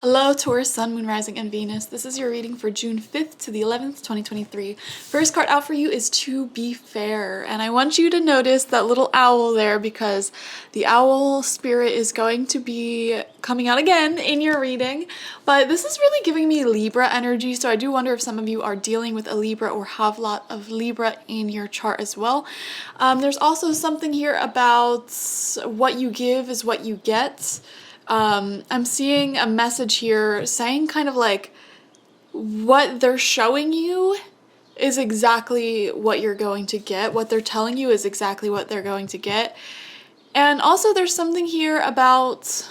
Hello, Taurus, Sun, Moon, Rising, and Venus. This is your reading for June 5th to the 11th, 2023. First card out for you is To Be Fair, and I want you to notice that little owl there because the owl spirit is going to be coming out again in your reading, but this is really giving me Libra energy, so I do wonder if some of you are dealing with a Libra or have a lot of Libra in your chart as well. There's also something here about what you give is what you get. I'm seeing a message here saying kind of like what they're showing you is exactly what you're going to get. What they're telling you is exactly what they're going to get. And also there's something here about,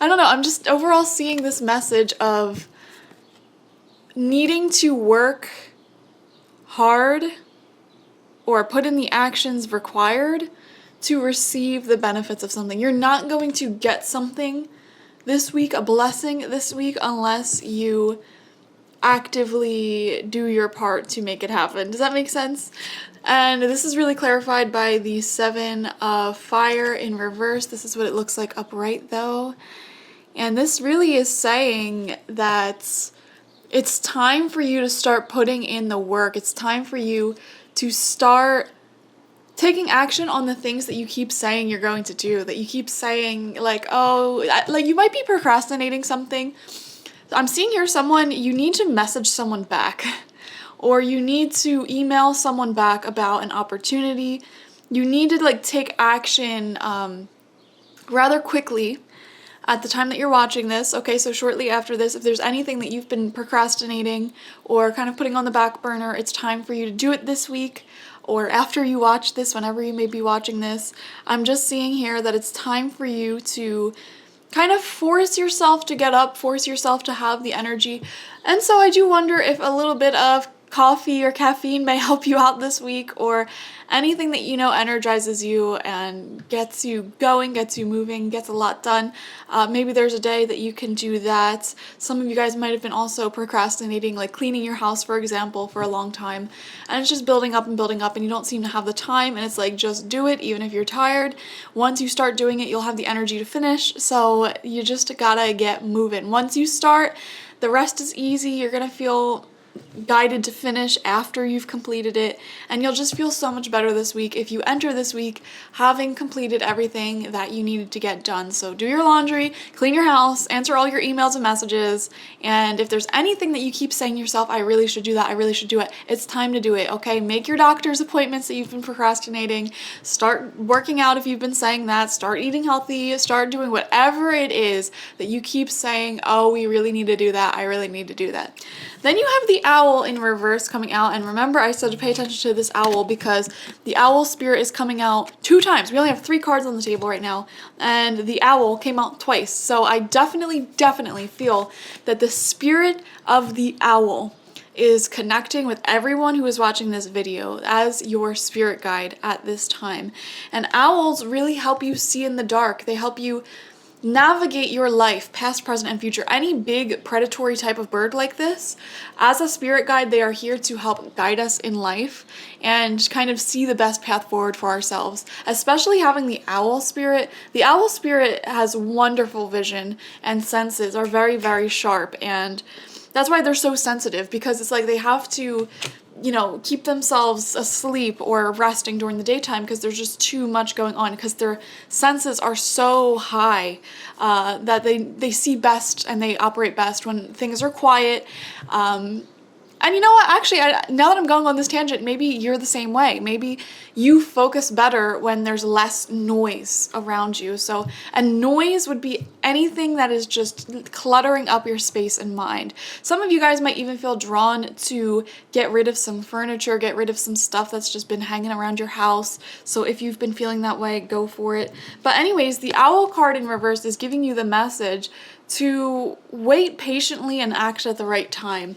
I don't know, I'm just overall seeing this message of needing to work hard or put in the actions required to receive the benefits of something. You're not going to get something this week, a blessing this week, unless you actively do your part to make it happen. Does that make sense? And this is really clarified by the Seven of Fire in reverse. This is what it looks like upright though. And this really is saying that it's time for you to start putting in the work. It's time for you to start taking action on the things that you keep saying you're going to do, that you keep saying like, oh, like you might be procrastinating something. I'm seeing here you need to message someone back or you need to email someone back about an opportunity. You need to like take action rather quickly at the time that you're watching this. Okay, so shortly after this, if there's anything that you've been procrastinating or kind of putting on the back burner, it's time for you to do it this week. Or after you watch this, whenever you may be watching this, I'm just seeing here that it's time for you to kind of force yourself to get up, force yourself to have the energy. And so I do wonder if a little bit of coffee or caffeine may help you out this week, or anything that you know energizes you and gets you going, gets you moving, gets a lot done. Maybe there's a day that you can do that. Some of you guys might have been also procrastinating, like cleaning your house, for example, for a long time, and it's just building up and you don't seem to have the time, and it's like, just do it even if you're tired. Once you start doing it, you'll have the energy to finish, so you just gotta get moving. Once you start, the rest is easy. You're gonna feel guided to finish after you've completed it, and you'll just feel so much better this week if you enter this week having completed everything that you needed to get done. So do your laundry, clean your house, answer all your emails and messages, and if there's anything that you keep saying to yourself, I really should do that, I really should do it, it's time to do it. Okay, make your doctor's appointments that you've been procrastinating, start working out if you've been saying that, start eating healthy, start doing whatever it is that you keep saying, oh, we really need to do that, I really need to do that. Then you have the owl in reverse coming out, and remember I said to pay attention to this owl because the owl spirit is coming out 2 times. We only have 3 cards on the table right now, and the owl came out twice. So I definitely feel that the spirit of the owl is connecting with everyone who is watching this video as your spirit guide at this time. And owls really help you see in the dark. They help you navigate your life, past, present, and future. Any big predatory type of bird like this, as a spirit guide, they are here to help guide us in life and kind of see the best path forward for ourselves. Especially having the owl spirit. The owl spirit has wonderful vision and senses, are very, very sharp, and that's why they're so sensitive, because it's like they have to, you know, keep themselves asleep or resting during the daytime because there's just too much going on, because their senses are so high that they see best and they operate best when things are quiet. And you know what, actually, now that I'm going on this tangent, maybe you're the same way. Maybe you focus better when there's less noise around you. So, and noise would be anything that is just cluttering up your space and mind. Some of you guys might even feel drawn to get rid of some furniture, get rid of some stuff that's just been hanging around your house. So if you've been feeling that way, go for it. But anyways, the owl card in reverse is giving you the message to wait patiently and act at the right time.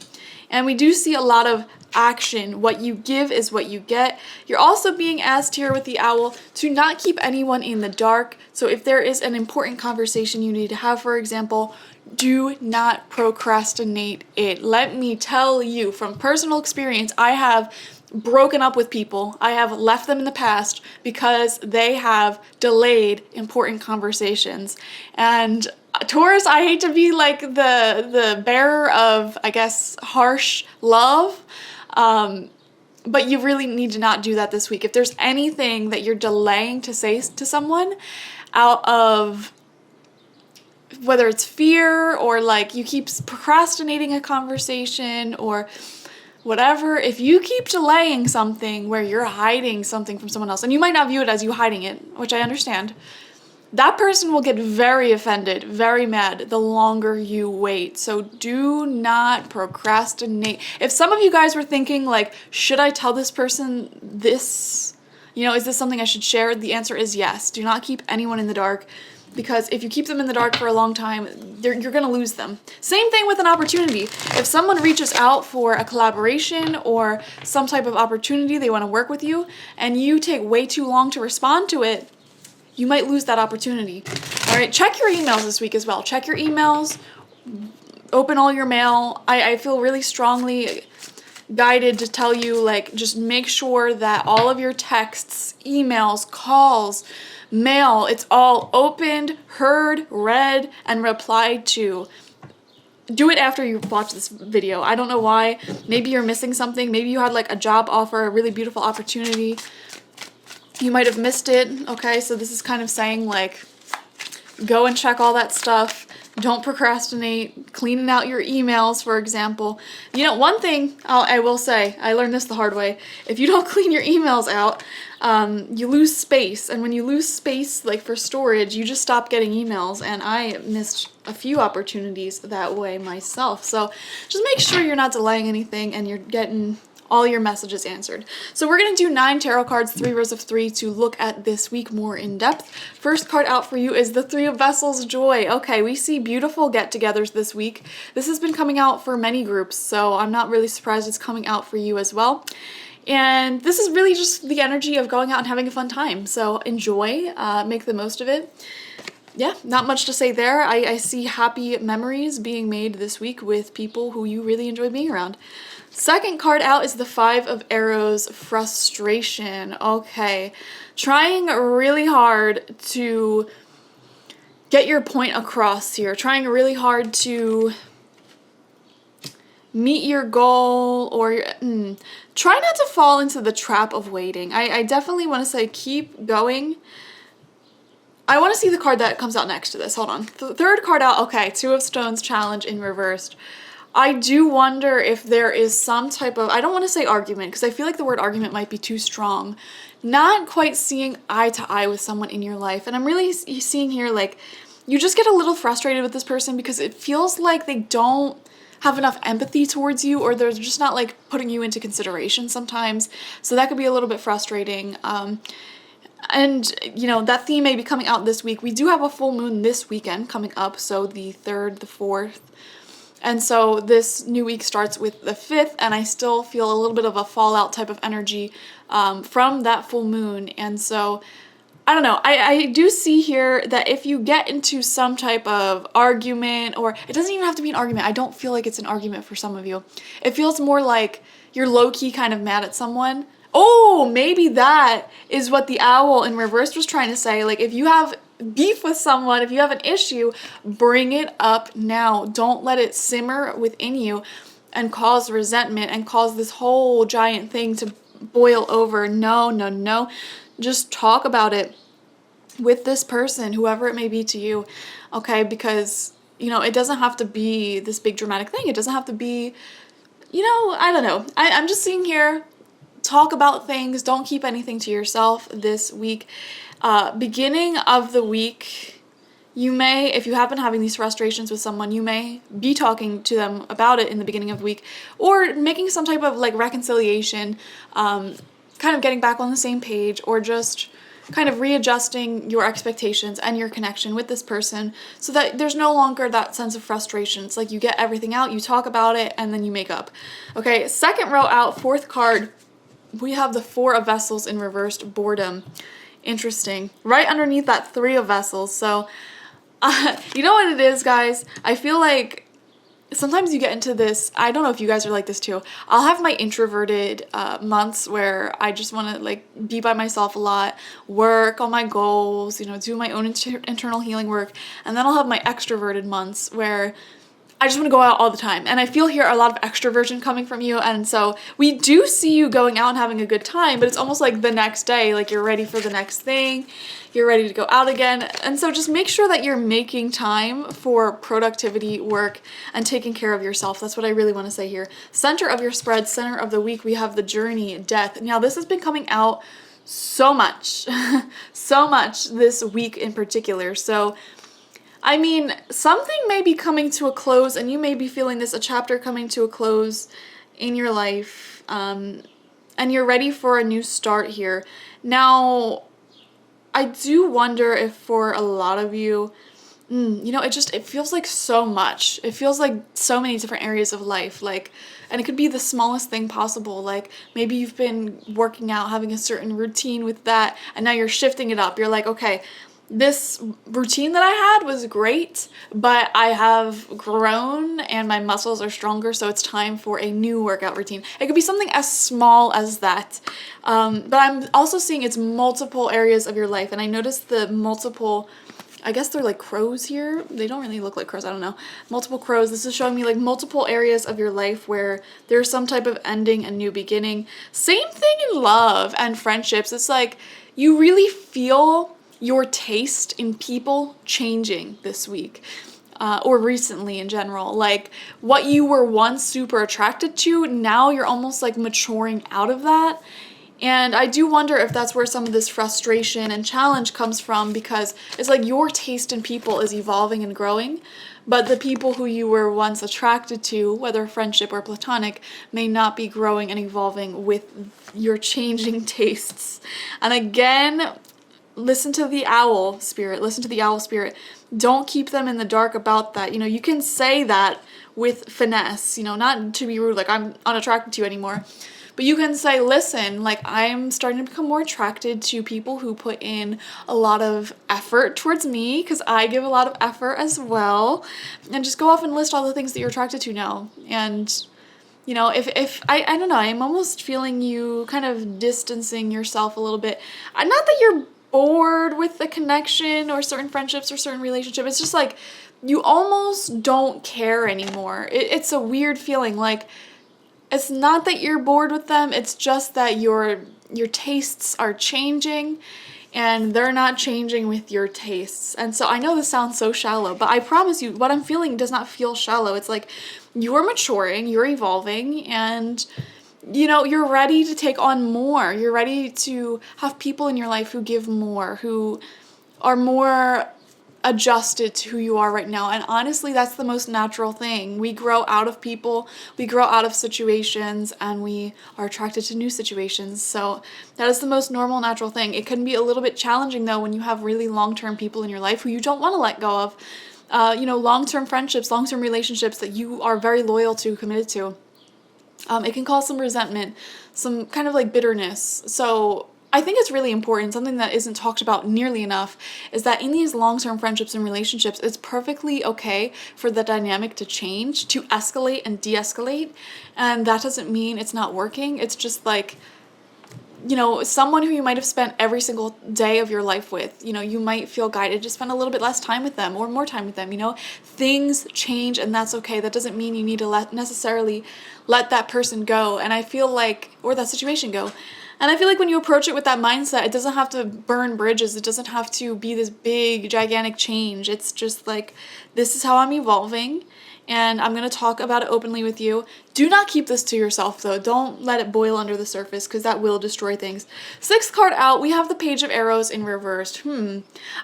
And we do see a lot of action. What you give is what you get. You're also being asked here with the owl to not keep anyone in the dark. So if there is an important conversation you need to have, for example, do not procrastinate it. Let me tell you from personal experience, I have broken up with people. I have left them in the past because they have delayed important conversations. And Taurus, I hate to be like the bearer of, I guess, harsh love, but you really need to not do that this week. If there's anything that you're delaying to say to someone out of whether it's fear or like you keep procrastinating a conversation or whatever, if you keep delaying something where you're hiding something from someone else, and you might not view it as you hiding it, which I understand, that person will get very offended, very mad the longer you wait. So do not procrastinate. If some of you guys were thinking like, should I tell this person this? You know, is this something I should share? The answer is yes. Do not keep anyone in the dark, because if you keep them in the dark for a long time, you're going to lose them. Same thing with an opportunity. If someone reaches out for a collaboration or some type of opportunity, they want to work with you, and you take way too long to respond to it, you might lose that opportunity. All right, check your emails this week as well. Check your emails, open all your mail. I feel really strongly guided to tell you, like, just make sure that all of your texts, emails, calls, mail, it's all opened, heard, read, and replied to. Do it after you watch this video. I don't know why. Maybe you're missing something. Maybe you had like a job offer, a really beautiful opportunity. You might have missed it. Okay, so this is kind of saying like, go and check all that stuff. Don't procrastinate. Cleaning out your emails, for example. You know, one thing I will say, I learned this the hard way. If you don't clean your emails out, you lose space. And when you lose space, like for storage, you just stop getting emails. And I missed a few opportunities that way myself. So just make sure you're not delaying anything and you're getting all your messages answered. So we're going to do 9 tarot cards, 3 rows of 3, to look at this week more in depth. First card out for you is the 3 of Vessels, Joy. Okay, we see beautiful get-togethers this week. This has been coming out for many groups, so I'm not really surprised it's coming out for you as well. And this is really just the energy of going out and having a fun time. So enjoy, make the most of it. Yeah, not much to say there. I see happy memories being made this week with people who you really enjoy being around. Second card out is the 5 of Arrows, Frustration. Okay, trying really hard to get your point across here. Trying really hard to meet your goal, or try not to fall into the trap of waiting. I definitely want to say keep going. I want to see the card that comes out next to this. Hold on. The third card out, okay, 2 of Stones, Challenge in reversed. I do wonder if there is some type of, I don't want to say argument, because I feel like the word argument might be too strong. Not quite seeing eye to eye with someone in your life. And I'm really seeing here, like, you just get a little frustrated with this person because it feels like they don't have enough empathy towards you, or they're just not, like, putting you into consideration sometimes. So that could be a little bit frustrating. And, you know, that theme may be coming out this week. We do have a full moon this weekend coming up, so the 3rd, the 4th. And so this new week starts with the 5th, and I still feel a little bit of a fallout type of energy from that full moon. And so, I don't know, I do see here that if you get into some type of argument, or it doesn't even have to be an argument. I don't feel like it's an argument for some of you. It feels more like you're low-key kind of mad at someone. Oh, maybe that is what the owl in reverse was trying to say. Like, if you have beef with someone, if you have an issue, bring it up now. Don't let it simmer within you and cause resentment and cause this whole giant thing to boil over. No, no, no. Just talk about it with this person, whoever it may be to you, okay? Because, you know, it doesn't have to be this big dramatic thing. It doesn't have to be, you know, I don't know. I'm just seeing here, talk about things. Don't keep anything to yourself this week. Beginning of the week, you may, if you have been having these frustrations with someone, you may be talking to them about it in the beginning of the week, or making some type of like reconciliation, kind of getting back on the same page, or just kind of readjusting your expectations and your connection with this person so that there's no longer that sense of frustration. It's like you get everything out, you talk about it, and then you make up. Okay, second row out, 4th card, we have the 4 of Vessels in reversed, Boredom. Interesting. Right underneath that 3 of Vessels. So, you know what it is, guys? I feel like sometimes you get into this, I don't know if you guys are like this too. I'll have my introverted months where I just want to like be by myself a lot, work on my goals, do my own internal healing work. And then I'll have my extroverted months where I just want to go out all the time. And I feel here a lot of extroversion coming from you. And so we do see you going out and having a good time, but it's almost like the next day, like you're ready for the next thing. You're ready to go out again. And so just make sure that you're making time for productivity, work, and taking care of yourself. That's what I really want to say here. Center of your spread, center of the week, we have the journey, death. Now this has been coming out so much, so much this week in particular. So I mean, something may be coming to a close, and you may be feeling this, a chapter coming to a close in your life, and you're ready for a new start here. Now, I do wonder if for a lot of you, it feels like so much. It feels like so many different areas of life, and it could be the smallest thing possible. Like maybe you've been working out, having a certain routine with that, and now you're shifting it up. You're like, okay, this routine that I had was great, but I have grown and my muscles are stronger, so it's time for a new workout routine. It could be something as small as that. But I'm also seeing it's multiple areas of your life, and I noticed the multiple, I guess they're like crows here. They don't really look like crows, I don't know. Multiple crows. This is showing me like multiple areas of your life where there's some type of ending and new beginning. Same thing in love and friendships. It's like you really feel your taste in people changing this week, or recently in general. Like what you were once super attracted to, now you're almost like maturing out of that. And I do wonder if that's where some of this frustration and challenge comes from, because it's like your taste in people is evolving and growing, but the people who you were once attracted to, whether friendship or platonic, may not be growing and evolving with your changing tastes. And again, listen to the owl spirit. Listen to the owl spirit. Don't keep them in the dark about that. You can say that with finesse, not to be rude, like I'm unattracted to you anymore. But you can say, listen, like I'm starting to become more attracted to people who put in a lot of effort towards me, because I give a lot of effort as well. And just go off and list all the things that you're attracted to now. And if I don't know, I'm almost feeling you kind of distancing yourself a little bit. Not that you're bored with the connection or certain friendships or certain relationship. It's just like you almost don't care anymore. It's a weird feeling. Like it's not that you're bored with them. It's just that your tastes are changing and they're not changing with your tastes. And so I know this sounds so shallow, but I promise you what I'm feeling does not feel shallow. It's like you're maturing, you're evolving, and you're ready to take on more. You're ready to have people in your life who give more, who are more adjusted to who you are right now. And honestly, that's the most natural thing. We grow out of people, we grow out of situations, and we are attracted to new situations. So that is the most normal, natural thing. It can be a little bit challenging though when you have really long-term people in your life who you don't want to let go of. Long-term friendships, long-term relationships that you are very loyal to, committed to. It can cause some resentment, some kind of like bitterness. So I think it's really important, something that isn't talked about nearly enough, is that in these long-term friendships and relationships, it's perfectly okay for the dynamic to change, to escalate and de-escalate. And that doesn't mean it's not working. It's just like, someone who you might have spent every single day of your life with, you might feel guided to spend a little bit less time with them or more time with them, things change and that's okay. That doesn't mean you need to necessarily let that person go. And I feel like, or that situation go. And I feel like when you approach it with that mindset, it doesn't have to burn bridges. It doesn't have to be this big, gigantic change. It's just like, this is how I'm evolving. And I'm going to talk about it openly with you. Do not keep this to yourself, though. Don't let it boil under the surface, because that will destroy things. 6th card out, we have the Page of Arrows in reversed.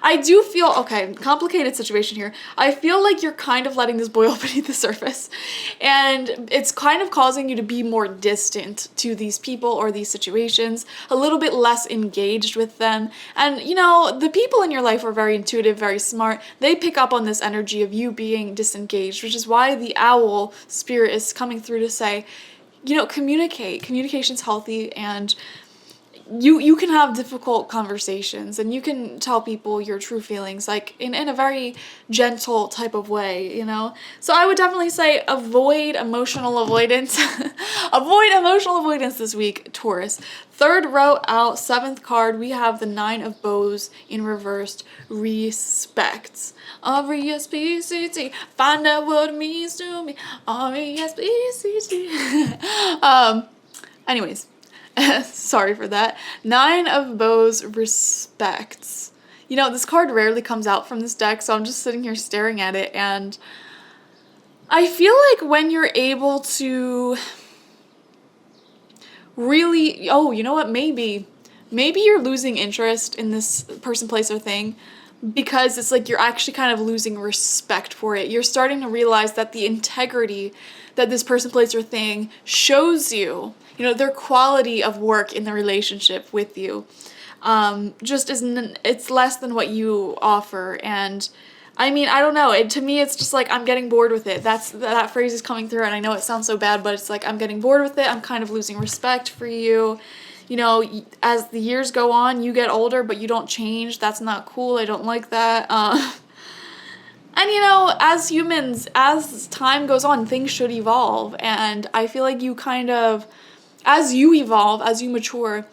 I do feel, okay, complicated situation here. I feel like you're kind of letting this boil beneath the surface. And it's kind of causing you to be more distant to these people or these situations, a little bit less engaged with them. And, the people in your life are very intuitive, very smart. They pick up on this energy of you being disengaged, which is why the owl spirit is coming through to say, communicate. Communication's healthy, and you can have difficult conversations and you can tell people your true feelings, like in a very gentle type of way, you know? So I would definitely say avoid emotional avoidance. Avoid emotional avoidance this week, Taurus. Third row out, seventh card, we have the Nine of Bows in reversed. Respect. R-E-S-P-C-T. Find out what it means to me. R-E-S-P-C-T. Anyways. Sorry for that. Nine of Bows, respects. You know, this card rarely comes out from this deck, so I'm just sitting here staring at it, and I feel like when you're able to really, oh, you know what, maybe you're losing interest in this person, place, or thing because it's like you're actually kind of losing respect for it. You're starting to realize that the integrity that this person, place, or thing shows you, you know, their quality of work in the relationship with you, just isn't, it's less than what you offer. And I mean, I don't know. To me, it's just like I'm getting bored with it. That phrase is coming through, and I know it sounds so bad, but it's like I'm getting bored with it. I'm kind of losing respect for you. You know, as the years go on, you get older, but you don't change. That's not cool. I don't like that. And you know, as humans, as time goes on, things should evolve. And I feel like you kind of, as you evolve, as you mature,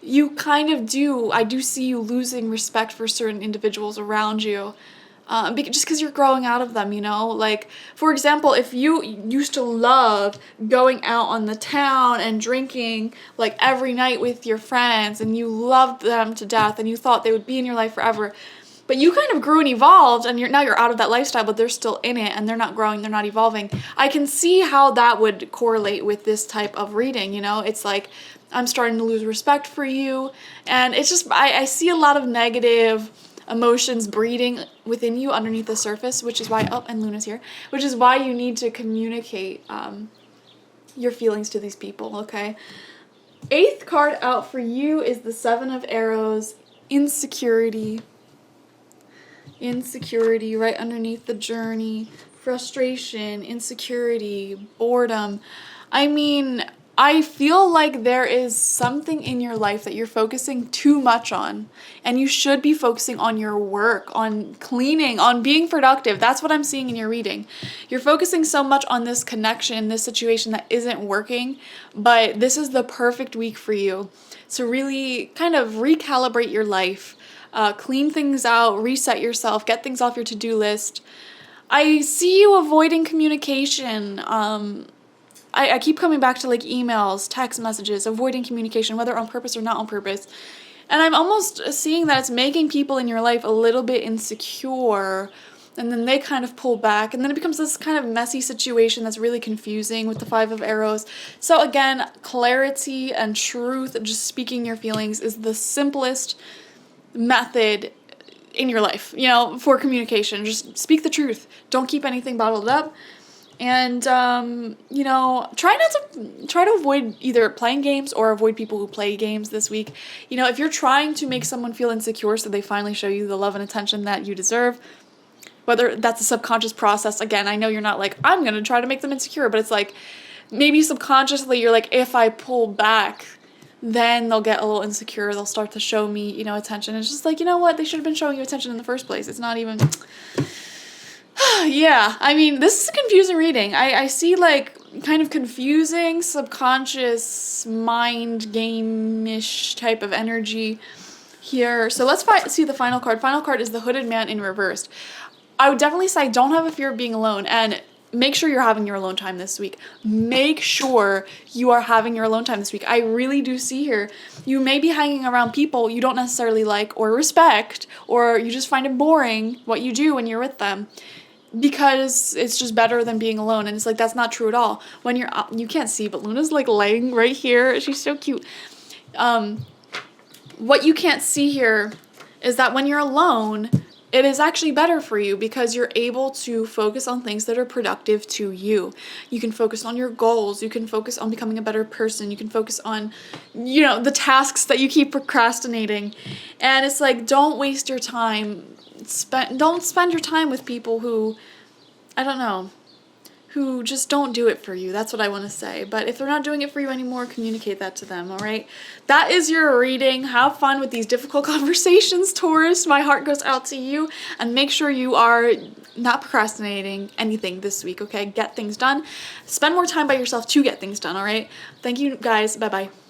you kind of do, I do see you losing respect for certain individuals around you. Just because you're growing out of them, you know? Like, for example, if you used to love going out on the town and drinking, like, every night with your friends, and you loved them to death, and you thought they would be in your life forever, but you kind of grew and evolved, and now you're out of that lifestyle, but they're still in it, and they're not growing, they're not evolving. I can see how that would correlate with this type of reading, you know? It's like, I'm starting to lose respect for you, and it's just, I see a lot of negative emotions breeding within you underneath the surface, which is why, oh, and Luna's here, which is why you need to communicate your feelings to these people, okay? Eighth card out for you is the Seven of Arrows, insecurity. Insecurity right underneath the journey, frustration, insecurity, boredom. I mean, I feel like there is something in your life that you're focusing too much on, and you should be focusing on your work, on cleaning, on being productive. That's what I'm seeing in your reading. You're focusing so much on this connection, this situation that isn't working, but this is the perfect week for you to really kind of recalibrate your life, clean things out, reset yourself, get things off your to-do list. I see you avoiding communication. I keep coming back to like emails, text messages, avoiding communication, whether on purpose or not on purpose. And I'm almost seeing that it's making people in your life a little bit insecure, and then they kind of pull back, and then it becomes this kind of messy situation that's really confusing with the Five of Arrows. So again, clarity and truth, just speaking your feelings, is the simplest method in your life, you know, for communication. Just speak the truth. Don't keep anything bottled up. And, you know, try to avoid either playing games or avoid people who play games this week. You know, if you're trying to make someone feel insecure so they finally show you the love and attention that you deserve, whether that's a subconscious process, again, I know you're not like, I'm going to try to make them insecure, but it's like, maybe subconsciously you're like, if I pull back, then they'll get a little insecure. They'll start to show me, you know, attention. It's just like, you know what? They should have been showing you attention in the first place. It's not even... Yeah, I mean, this is a confusing reading. I see, like, kind of confusing, subconscious, mind game-ish type of energy here. So let's see the final card. Final card is the Hooded Man in reversed. I would definitely say don't have a fear of being alone, and make sure you're having your alone time this week. Make sure you are having your alone time this week. I really do see here, you may be hanging around people you don't necessarily like or respect, or you just find it boring what you do when you're with them, because it's just better than being alone. And it's like, that's not true at all. When you can't see, but Luna's like laying right here. She's so cute. What you can't see here is that when you're alone, it is actually better for you because you're able to focus on things that are productive to you. You can focus on your goals. You can focus on becoming a better person. You can focus on, you know, the tasks that you keep procrastinating. And it's like, don't waste your time. Don't spend your time with people who, I don't know, who just don't do it for you. That's what I want to say. But if they're not doing it for you anymore, communicate that to them, all right? That is your reading. Have fun with these difficult conversations, Taurus. My heart goes out to you, and make sure you are not procrastinating anything this week, okay? Get things done. Spend more time by yourself to get things done, all right? Thank you, guys. Bye-bye.